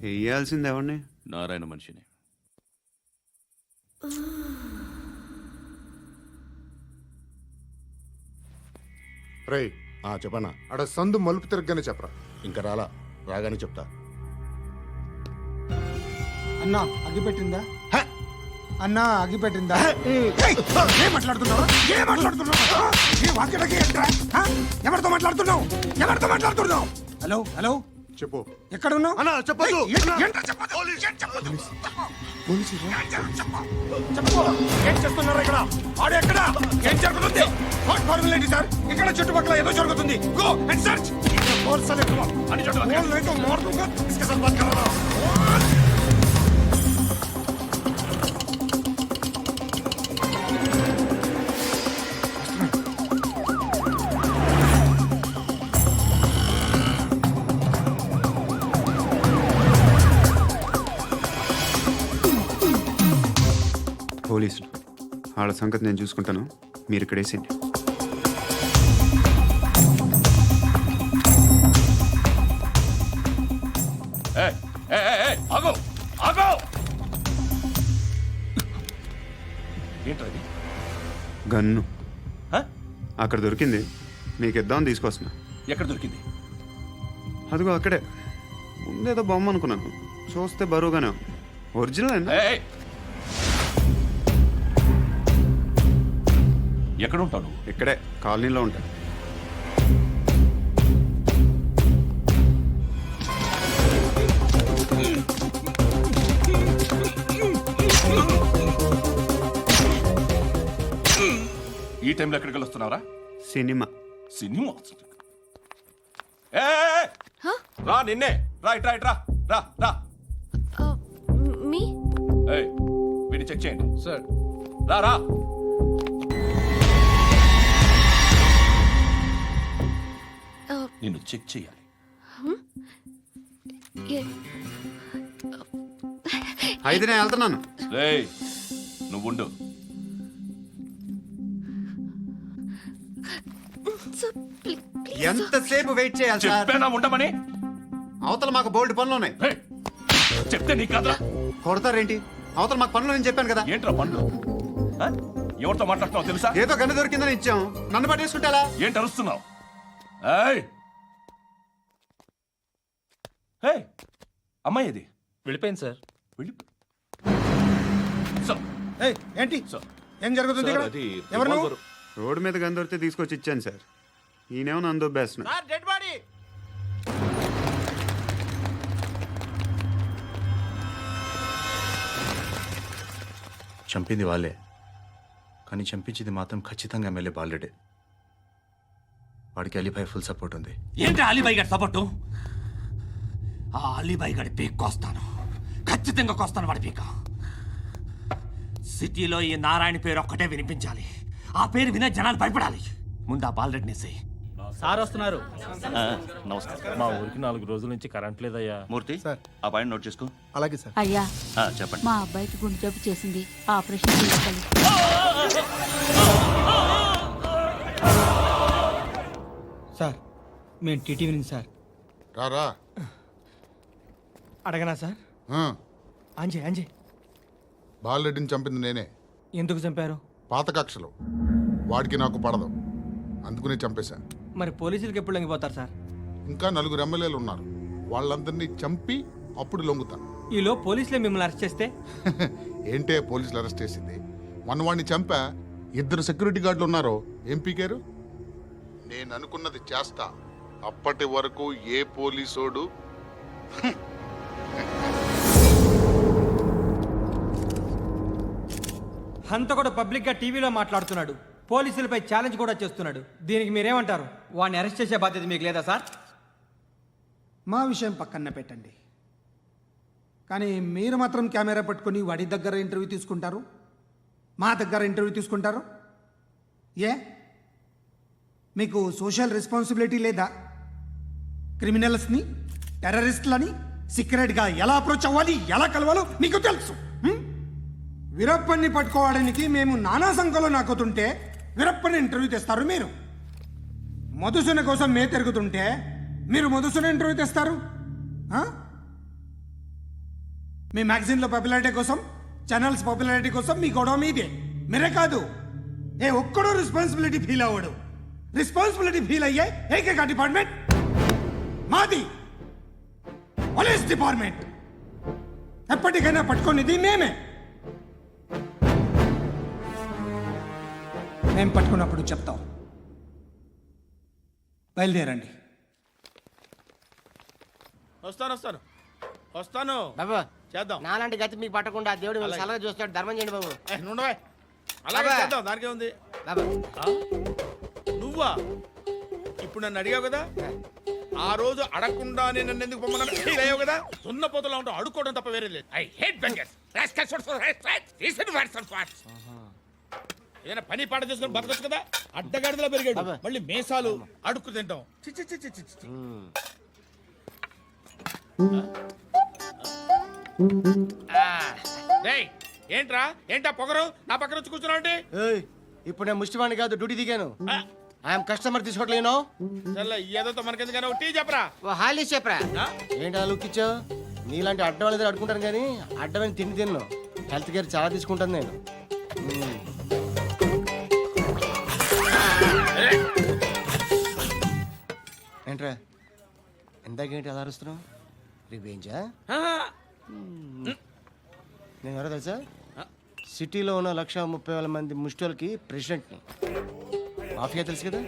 వేయాల్సింది ఎవరిని? నారాయణ మనిషిని. రేయ్ చెప్పనా? అడ సందు మలుపు తిరగగానే చెప్పరా. ఇంకా రాగానే చెప్తా. అన్నా అగ్గిపెట్టిందా? అన్నా అగ్గిపెట్టిందా? ఏం మాట్లాడుతున్నావు? ఎవరితో మాట్లాడుతున్నావు? హలో హలో, చెప్పు. ఎక్కడ ఉన్నావు? అన్నా చెప్పదు. ఏం చేస్తున్నారు ఇక్కడ? ఆడు ఎక్కడ? ఏం జరుగుతుంది? వాట్ ఫార్మల్ ఏంటి సార్? ఇక్కడ చుట్టుపక్కల ఏదో జరుగుతుంది. Go and search. పోలీసులు వాళ్ళ సంగతి నేను చూసుకుంటాను, మీరు ఇక్కడ వేసేయండి. ఏంటది? గన్ను అక్కడ దొరికింది, మీకు ఇద్దామని తీసుకొస్తున్నా. ఎక్కడ దొరికింది? అదిగో అక్కడే. ముందేదో బొమ్మ అనుకున్నాను, చూస్తే బరువుగానే ఉంది. ఒరిజినల్ ఎక్కడ ఉంటాను? ఇక్కడే కాలనీలో ఉంటా. ఈ టైంలో ఎక్కడికి వస్తున్నావురా? సినిమా. సినిమా రా, నిన్నే రా, ఇట్రా ఇట్రా, రా రా. మీ వీడిని చెక్ చేయండి సార్. రా రా. నిన్ను చెక్ చేయాలి. అయితే నేను వెళ్తున్నాను. రేయ్ నువ్వుండు. ఎంతసేపు వెయిట్ చేయాలి సార్? చెప్పేనా ఉండమని? అవతల మాకు బోల్డ్ పనులు ఉన్నాయి. రేయ్, చెప్తే నీకు కదరా? కొడతారేంటి? అవతల మాకు పనులు నేను చెప్పాను కదా. ఏంట్రా పండ్లు? ఎవరితో మాట్లాడుతున్నావు తెలుసా? ఏదో గన్ను దొరికిందని ఇచ్చాం, నన్ను పట్టేసుకుంటా. ఏంటి అరుస్తున్నావు? అమ్మాయి ఇది వెళ్ళిపోయింది సార్. ఏంటి సార్, ఏం జరుగుతుంది ఇక్కడ? ఎవరు నువ్వు? రోడ్డు మీద గన్ను దొరికితే తీసుకొచ్చి ఇచ్చాను సార్. ఈయనేమో నన్ను దొబ్బేస్తున్నా. చంపింది వాళ్ళే, కానీ చంపించింది మాత్రం ఖచ్చితంగా ఎమ్మెల్యే బాలుడే. వాడికి అలీబాయ్ ఫుల్ సపోర్ట్ ఉంది. ఏంటి అలీబాయ్ గారి సపోర్టు? ఆ అలీబాయ్ గారి పీక్ కోస్తాను, ఖచ్చితంగా కోస్తాను వాడి పీక. సిటీలో ఈ నారాయణ పేరు ఒక్కటే వినిపించాలి. ఆ పేరు వినే జనాలు భయపడాలి. ముందు ఆ బాలరెడ్డిని వేసేయ్. సార్ వస్తున్నారు. నమస్కారం. మా ఊరికి 4 రోజుల నుంచి కరెంట్ లేదయ్యా. మూర్తి సార్. ఆ పాయింట్ నోట్ చేసుకో. అలాగే సార్. అయ్యా, చెప్పండి. మా అబ్బాయికి గుండె జబ్బు చేసింది, ఆపరేషన్ చేయాలి. సార్ మేము టీటీవీ నుంచి సార్. రా. అడగనా సార్? అంజయ్ బాలరెడ్డిని చంపింది నేనే. ఎందుకు చంపారు? పాత కక్షలు, వాడికి నాకు పడదు, అందుకునే చంపేశా. మరి పోలీసులకు ఎప్పుడు లొంగిపోతారు సార్? ఇంకా 4 ఎమ్మెల్యేలు ఉన్నారు, వాళ్ళందరినీ చంపి అప్పుడు లొంగుతా. ఈలో పోలీసులే మిమ్మల్ని అరెస్ట్ చేస్తే? ఏంటే పోలీసులు అరెస్ట్ చేసింది? మొన్న వాడిని చంపా, 2 సెక్యూరిటీ గార్డులు ఉన్నారో ఏం పీకారు? నేను అనుకున్నది చేస్తా, అప్పటి వరకు ఏ పోలీసోడు హంతకుడు పబ్లిక్ గా టీవీలో మాట్లాడుతున్నాడు, పోలీసులపై ఛాలెంజ్ కూడా చేస్తున్నాడు. దీనికి మీరేమంటారు? వాడిని అరెస్ట్ చేసే బాధ్యత మీకు లేదా సార్? మా విషయం పక్కన పెట్టండి, కానీ మీరు మాత్రం కెమెరా పట్టుకొని వాడి దగ్గర ఇంటర్వ్యూ తీసుకుంటారు, మా దగ్గర ఇంటర్వ్యూ తీసుకుంటారు. ఏ మీకు సోషల్ రెస్పాన్సిబిలిటీ లేదా? క్రిమినల్స్ని, టెర్రరిస్టులని సీక్రెట్గా ఎలా అప్రోచ్ అవ్వాలి, ఎలా కలవాలో మీకు తెలుసు. వీరప్పన్ని పట్టుకోవడానికి మేము నానా సంఖ్యలో నాకుతుంటే వీరప్పని ఇంటర్వ్యూ తెస్తారు మీరు. మధుసూన కోసం మే తిరుగుతుంటే మీరు మధుసూన ఇంటర్వ్యూ తెస్తారు. మీ మ్యాగజైన్లో పాపులారిటీ కోసం, ఛానల్స్ పాపులారిటీ కోసం మీ గొడవ మీదే. మీరే కాదు, ఏ ఒక్కడో రెస్పాన్సిబిలిటీ ఫీల్ అవ్వడు. రెస్పాన్సిబిలిటీ ఫీల్ అయ్యే ఏకైక డిపార్ట్మెంట్ మాది, పోలీస్ డిపార్ట్మెంట్. ఎప్పటికైనా పట్టుకునేది మేమే. మేము పట్టుకున్నప్పుడు చెప్తాం. బయలుదేరండి. వస్తాను బాబు చేద్దాం. నాలాంటి గతి మీకు పట్టకుండా దేవుడు మిమ్మల్ని సలహా చూస్తాడు. ధర్మం చేయండి బాబు. నుండవే అలాగే అబ్బా. చేద్దాం, దానికే ఉంది. బాబు నువ్వా ఇప్పుడు నన్ను అడిగావు కదా, ఆ రోజు అడగకుండానే నన్ను ఎందుకు పొమ్మన్నా ఫీల్ అయ్యావు కదా. సున్న పోతలో ఉంటావు, అడుక్కోవడం తప్ప వేరే లేదు. I hate bangers. ఏదైనా పని పాట చేసుకుని బతకొచ్చు కదా. అడ్డగాడిదలా పెరిగాడు, మళ్ళీ మేసాలు అడుక్కు తింటాం. చి చి చి చి చి చి. డేయ్, ఏంటా పొగరు నా పక్కన వచ్చి కూర్చున్నావు అంటే? ఇప్పుడు నేను ముష్టివాణి కాదు, డ్యూటీ దిగాను. ఐఎమ్ కస్టమర్ తీసుకోవట్లేను. ఏదో మనకెందుకైనా టీ చెప్పరా. ఓ హాలీస్ చెప్పరా. ఆ? ఏంటి అలా లుక్ ఇచ్చావు? నీలాంటి అడ్డం వాళ్ళ దగ్గర అడుకుంటాను కానీ అడ్డమైన తిండి తిన్ను. హెల్త్ కేర్ చాలా తీసుకుంటాను నేను. ఏంట్రా ఎందాకేంటి అలా అరుస్తున్నావు? రివేంజా? నేను ఎవరో తెలుసా? సిటీలో ఉన్న 130,000 మంది ముష్టిలకి ప్రెసిడెంట్ని. మాఫియా తెలుసు కదా,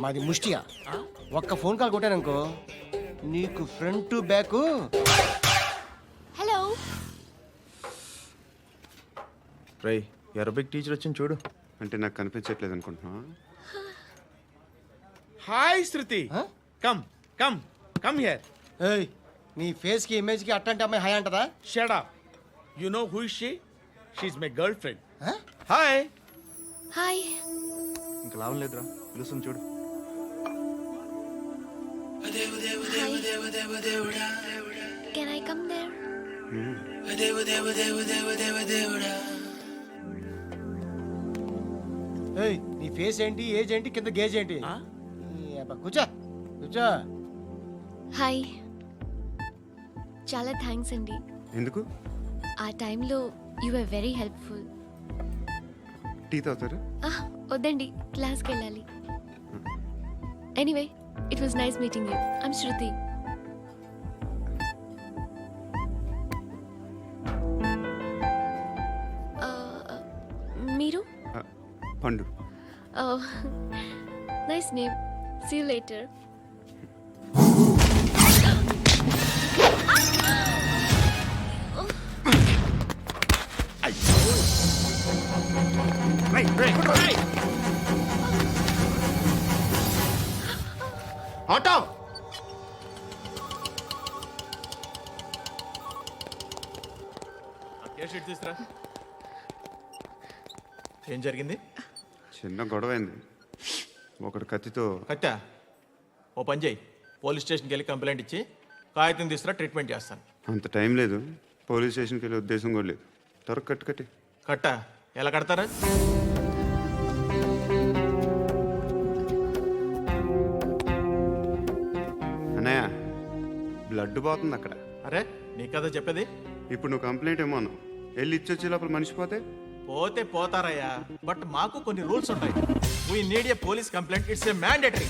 మాది ముష్టియా. ఒక్క ఫోన్ కాల్ కొట్టాననుకో నీకు ఫ్రంట్ టు బ్యాక్. హలో. రై అరబిక్ టీచర్ వచ్చింది చూడు. అంటే నాకు కనిపించట్లేదు అనుకుంటున్నా. Hi Shruti, come come come here. ఏయ్, నీ ఫేస్ కి ఇమేజ్ కి అట్లాంటి అమ్మాయి హాయ్ అంటదా? Shut up. You know who is she? She is my girl friend. Hi. Hi. ఇంకా లాభం లేదురా, పిలుస్తుంది చూడు. Can I come there? ఏయ్, నీ ఫేస్ ఏంటి, ఏజ్ ఏంటి, కింద గేజ్ ఏంటి? ఈ అబ్బా, కూర్చో కూర్చో. హాయ్. చాలా థ్యాంక్స్ అండి. ఎందుకు? ఆ టైంలో you are very helpful. Tea తాగుతారా? వద్దండి, క్లాస్కి వెళ్ళాలి. Anyway, it was nice meeting you. I'm Shruti. మీరు? Pandu. Nice name. See you later. Auto తీసురా. ఏం జరిగింది? చిన్న గొడవ అయింది. ఒకడు కత్తితో. కట్టా, ఓ పని చేయి, పోలీస్ స్టేషన్కి వెళ్ళి కంప్లైంట్ ఇచ్చి కాగితం తీసుకురా, ట్రీట్మెంట్ చేస్తాను. అంత టైం లేదు, పోలీస్ స్టేషన్కి వెళ్ళే ఉద్దేశం కూడా లేదు. త్వరగా కట్టి. కట్టా, ఎలా కడతారా? అన్నయ్య, బ్లడ్ పోతుంది అక్కడ. అరే నీ కదా చెప్పేది. ఇప్పుడు నువ్వు కంప్లైంట్ ఏమో అన్నావు. వెళ్ళి ఇచ్చొచ్చే లోపల మనిషి పోతే పోతే పోతారయ్యా, బట్ మాకు కొన్ని రూల్స్ ఉంటాయి. We need a police complaint, it's a mandatory.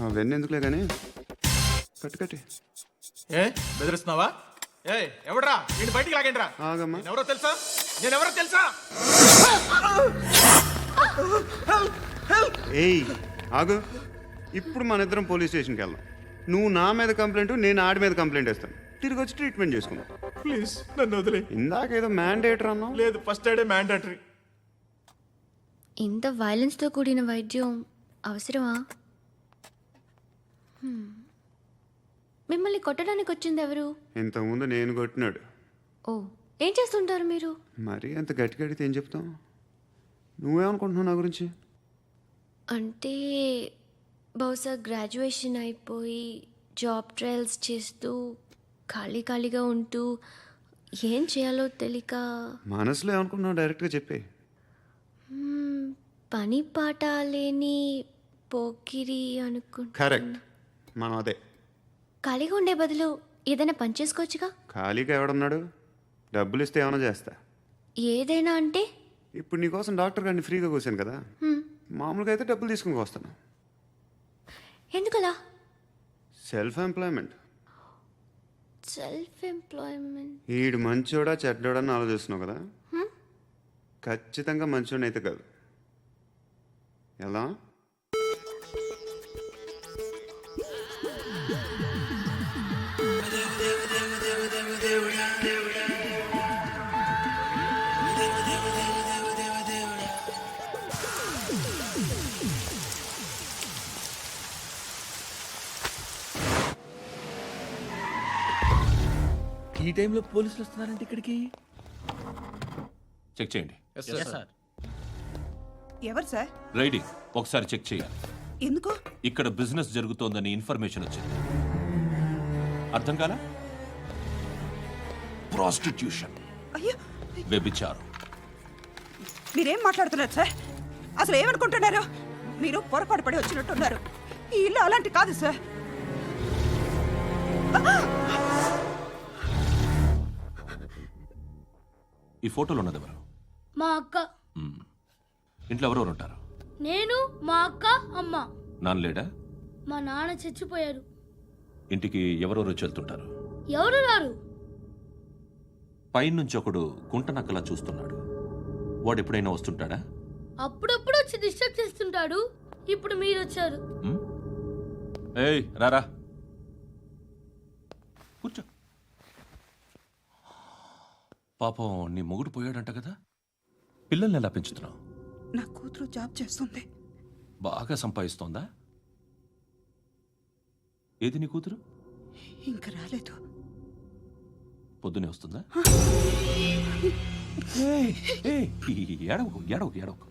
అవన్నీ ఎందుకులే కానీ కట్టి. ఏ బెదిరిస్తున్నావా? ఏ ఎవడ్రా నేను బయటికి లాగండి రా. ఆగమ్మా. నేనెవరో తెలుసా? నేనెవరో తెలుసా? ఏయ్ ఆగు. ఇప్పుడు మన ఇద్దరం పోలీస్ స్టేషన్కి వెళ్దాం. నువ్వు నా మీద కంప్లైంట్, నేను ఆడి మీద కంప్లైంట్ వేస్తాను. తిరిగి వచ్చి ట్రీట్మెంట్ చేసుకుందాం. ప్లీజ్ నన్ను వదిలే. ఇందాకేదో మ్యాండేటర్ అన్నావు. లేదు, ఫస్ట్ ఎయిడే మ్యాండేటరీ. ఇంత వైలెన్స్తో కూడిన వైద్యం అవసరమా? మిమ్మల్ని కొట్టడానికి వచ్చింది ఎవరు? ఇంతకుముందు నేను కొట్టినాడు. ఓ, ఏం చేస్తుంటారు మీరు? మరీ అంత గట్టిగా అడిగితే ఏం చెప్తాం? నువ్వేమనుకుంటున్నావు నా గురించి? అంటే బహుశా గ్రాడ్యుయేషన్ అయిపోయి జాబ్ ట్రయల్స్ చేస్తూ ఖాళీగా ఉంటూ ఏం చేయాలో తెలియక. మనసులో ఏమనుకుంటున్నావు డైరెక్ట్గా చెప్పే. పని పాట లేని పోకిరి అనుకుంటా. కరెక్ట్, మనం అదే. ఖాళీగా ఉండే బదులు ఏదైనా పని చేసుకోవచ్చుగా. ఖాళీగా ఎవడన్నాడు? డబ్బులు ఇస్తే ఏమైనా చేస్తా. ఏదైనా అంటే? ఇప్పుడు నీకోసం డాక్టర్ గారిని ఫ్రీగా కూర్చాను కదా, మామూలుగా అయితే డబ్బులు తీసుకుని వస్తాను. ఎందుకలా? Self employment. Self employment. ఈడు మంచోడా చెడ్డోడా అని ఆలోచిస్తున్నావు కదా, ఖచ్చితంగా మంచోడని అయితే కాదు. ఎలా? ఈ టైంలో పోలీసులు వస్తున్నారంటే ఇక్కడికి. చెక్ చేయండి. ఎవరు సార్? రైడింగ్ ఒకసారి చెక్ చేయాలి. ఎందుకు? ఇక్కడ బిజినెస్ జరుగుతోందని ఇన్ఫర్మేషన్ వచ్చింది. అర్థం కాలా? ప్రాస్టిట్యూషన్, అయ్యో, వ్యభిచారం. మీరేం మాట్లాడుతున్నారు సార్? అసలు ఏమనుకుంటున్నారు? మీరు పొరపాటు పడి వచ్చినట్టున్నారు. ఈ ఇల్లు అలాంటి కాదు సార్. ఈ ఫోటోలో ఉన్నది ఎవరు? మా అక్క. ఇంట్లో ఎవరెవరు ఉంటారు? నేను, మా అక్క, అమ్మ. నాన్న లేడా? మా నాన్న చచ్చిపోయారు. ఇంటికి ఎవరెవరు వచ్చి వెళ్తుంటారు? ఎవరు రారు. పైనుంచి ఒకడు గుంట నక్కలా చూస్తున్నాడు. వాడు ఎప్పుడైనా వస్తుంటాడా? అప్పుడప్పుడు వచ్చి డిస్టర్బ్ చేస్తుంటాడు. ఇప్పుడు మీరు వచ్చారు. ఏయ్ రారా, కూర్చో. పాపం నీ మొగుడు పోయాడంట కదా, పిల్లల్ని ఎలా పెంచుతున్నావు? నా కూతురు జాబ్ చేస్తుంది. బాగా సంపాదిస్తోందా? ఏది నీ కూతురు? ఇంకా రాలేదు. పొద్దునే వస్తుందా? ఏయ్, ఏయ్, ఏడవకు ఏడవకు ఏడవకు.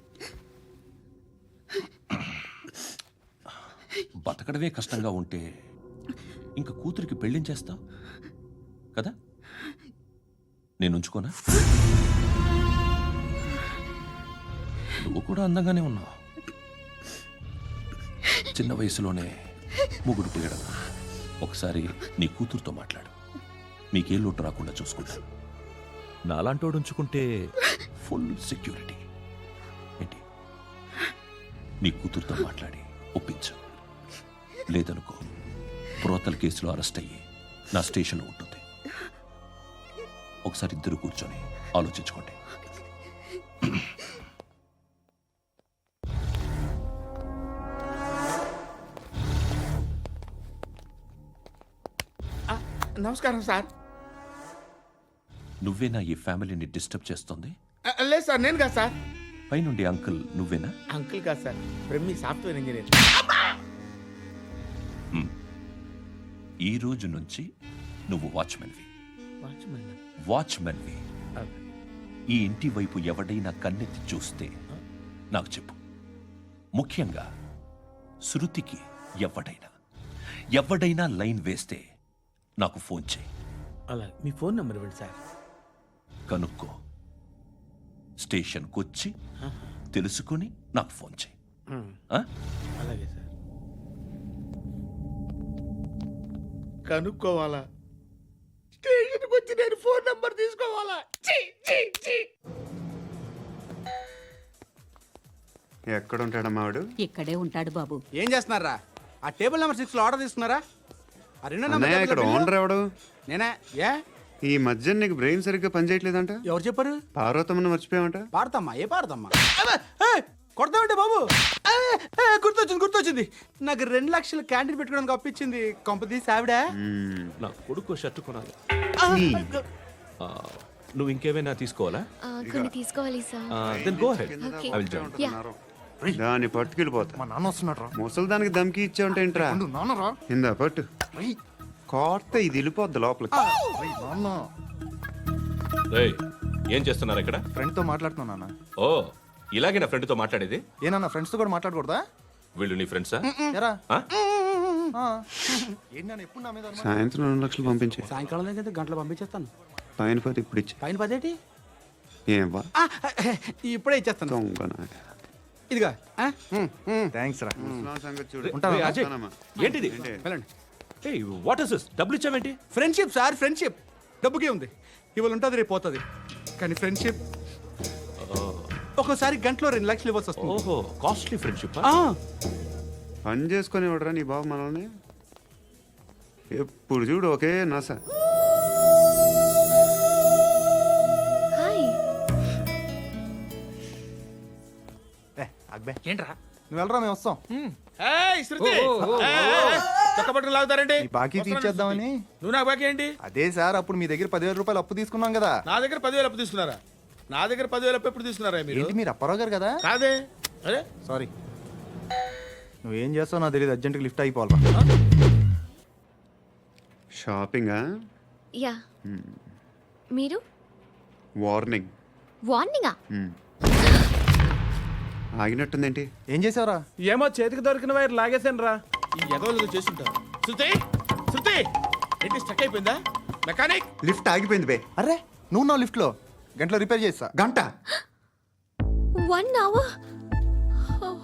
బతకడమే కష్టంగా ఉంటే ఇంకా కూతురికి పెళ్ళించేస్తావు కదా? నేను ఉంచుకోనా? నువ్వు కూడా అందంగానే ఉన్నావు. చిన్న వయసులోనే ముగ్గుడు పోయడం. ఒకసారి నీ కూతురుతో మాట్లాడు. మీకే లోటు రాకుండా చూసుకుంటాను. నాలాంటోడు ఉంచుకుంటే ఫుల్ సెక్యూరిటీ. ఏంటి? నీ కూతురుతో మాట్లాడి ఒప్పించు. లేదనుకో, ప్రోతల కేసులో అరెస్ట్ అయ్యి నా స్టేషన్లో ఉంటుంది. ఒకసారి ఇద్దరు కూర్చొని ఆలోచించుకోండి. నమస్కారం సార్. నువ్వేనా ఈ ఫ్యామిలీని డిస్టర్బ్ చేస్తుంది? లేదు సార్, నేను కాదు సార్. పైనుండి అంకుల్ నువ్వేనా? అంకుల్ కాదు సార్, బ్రహ్మి సాఫ్ట్వేర్ ఇంజనీర్. ఈ రోజు నుంచి నువ్వు వాచ్మెన్వి. వాచ్మెన్వి. ఈ ఇంటి వైపు ఎవడైనా కన్నెత్తి చూస్తే నాకు చెప్పు. ముఖ్యంగా శృతికి ఎవడైనా లైన్ వేస్తే నాకు ఫోన్ చేయి. అలా మీ ఫోన్ నెంబర్ ఇవ్వండి సార్. కనుక్కో, స్టేషన్కి వచ్చి తెలుసుకుని నాకు ఫోన్ చేయి. అలాగే సార్. కనుక్కోవాలా? స్టేషన్కి వచ్చి నేను ఫోన్ నంబర్ తీసుకోవాలా? ఎక్కడ ఉంటాడమ్మా వాడు? ఇక్కడే ఉంటాడు బాబు. ఏం చేస్తున్నారా? ఆ టేబుల్ నెంబర్ 6 లో ఆర్డర్ తీసుకున్నారా? ఆ రెండో అన్నయ్య, ఇక్కడ నెంబర్ ఓనర్ ఎవడు? నేనే. ఏ ఈ మధ్య నీకు బ్రెయిన్ సరిగ్గా పనిచేయట్లేదంట. ఎవరు చెప్పారు? పార్వతమ్మను మర్చిపోయామంట. పాడతామ్మా? ఏ పాడతామ్మా? కొడతామంటే బాబు. గుర్తొచ్చింది. నాకు 2 లక్షలు క్యాంటీన్ పెట్టుకోవడానికి అప్పించింది కొంపదీసి ఆవిడ. నా కొడుకు షర్టు కొనాలి. నువ్వు ఇంకేమైనా తీసుకోవాలా? కొన్ని తీసుకోవాలి sir. Then go ahead. Okay. I will join. Yeah. దాన్ని పట్టుకెళ్ళిపోతా. మా నాన్న వస్తున్నాడు రా. ముసలి దానికి దమ్కి ఇచ్చావుంటే ఏంట్రా? నాన్న రా. ఇందా పట్టు. కోర్త ఇది వెళ్ళిపోద్ది లోపలికి. నాన్న రేయ్, ఏం చేస్తున్నారు ఇక్కడ? ఫ్రెండ్ తో మాట్లాడుతున్నా నాన్న. ఓ, ఇలాగే నా ఫ్రెండ్తో మాట్లాడేది? ఏనా ఫ్రెండ్స్ తో కూడా మాట్లాడకూడదా? వీళ్ళు నీ ఫ్రెండ్సా? ఎరా ఆ? ఏంటి నాన్న ఎప్పుడు నా మీద అనుమానం? సాయంత్రం 2 లక్షలు పంపించే. సాయంకాలం దగ్గర గంటలు పంపించేస్తాను. పైన 10 ఇప్పుడు ఇచ్చే. పైన 10 ఏంటి? ఏం వా ఇప్పుడే ఇచ్చేస్తాను. దొంగ నాయ. ఇదిగా థ్యాంక్స్ రా. ముసలాం సంగతి చూడు. రేయ్, అజయ్, ఉంటానమ్మా. ఏంటిది? ఏంటి? వెళ్ళండి. ఏయ్, వాట్ ఇస్ దిస్? డబ్బులు ఇచ్చావేంటి? Friendship sir, friendship. డబ్బుకే ఉంది. ఇవాళ ఉంటుంది రేపు పోతుంది కానీ ఫ్రెండ్షిప్ ఒక్కోసారి గంటలో 2 లక్షలు ఇవ్వాల్సి వస్తుంది ఓహో కాస్ట్లీ ఫ్రెండ్షిప్ పని చేసుకొని ఇవ్వడరా నీ బాబు మనల్ని ఎప్పుడు చూడు ఒకే నస. హాయ్. అక్బే ఏంట్రా నువ్వు వెళ్ళరా మేము వస్తాం ఏయ్, శృతి! ఏయ్, చొక్కా పట్టుకుని లాగుతారేంటి? ఈ బాకీ తీర్చేద్దామని. నువ్వు నాకు బాకీ ఏంటి? అదే సార్ అప్పుడు మీ దగ్గర 10,000 రూపాయలు అప్పు తీసుకున్నాం కదా. నా దగ్గర 10,000 అప్పు తీసుకున్నారా? నా దగ్గర 10,000 అప్పు ఎప్పుడు తీసుకున్నారా మీరు? ఏంటి మీరు అప్పారావు గారు కదా? కాదే. అరే సారీ నువ్వేం చేస్తావు నాకు తెలియదు, అర్జెంట్గా లిఫ్ట్ అయిపోవాలి. షాపింగా? యా. మీరు? వార్నింగ్. వార్నింగా? ఆగినట్టుందేంటి? ఏం చేసావురా? ఏమో చేతికి దొరికిన వైర్ లాగేసాను రా. ఈ ఎదవలు చేస్తుంటారు. శృతి! శృతి! ఏంటి స్టక్ అయిపోయిందా? మెకానిక్! లిఫ్ట్ ఆగిపోయింది బే. అరే నువ్వు నా లిఫ్ట్లో గంటలో రిపేర్ చేస్తా. గంట 1 hour? Oh.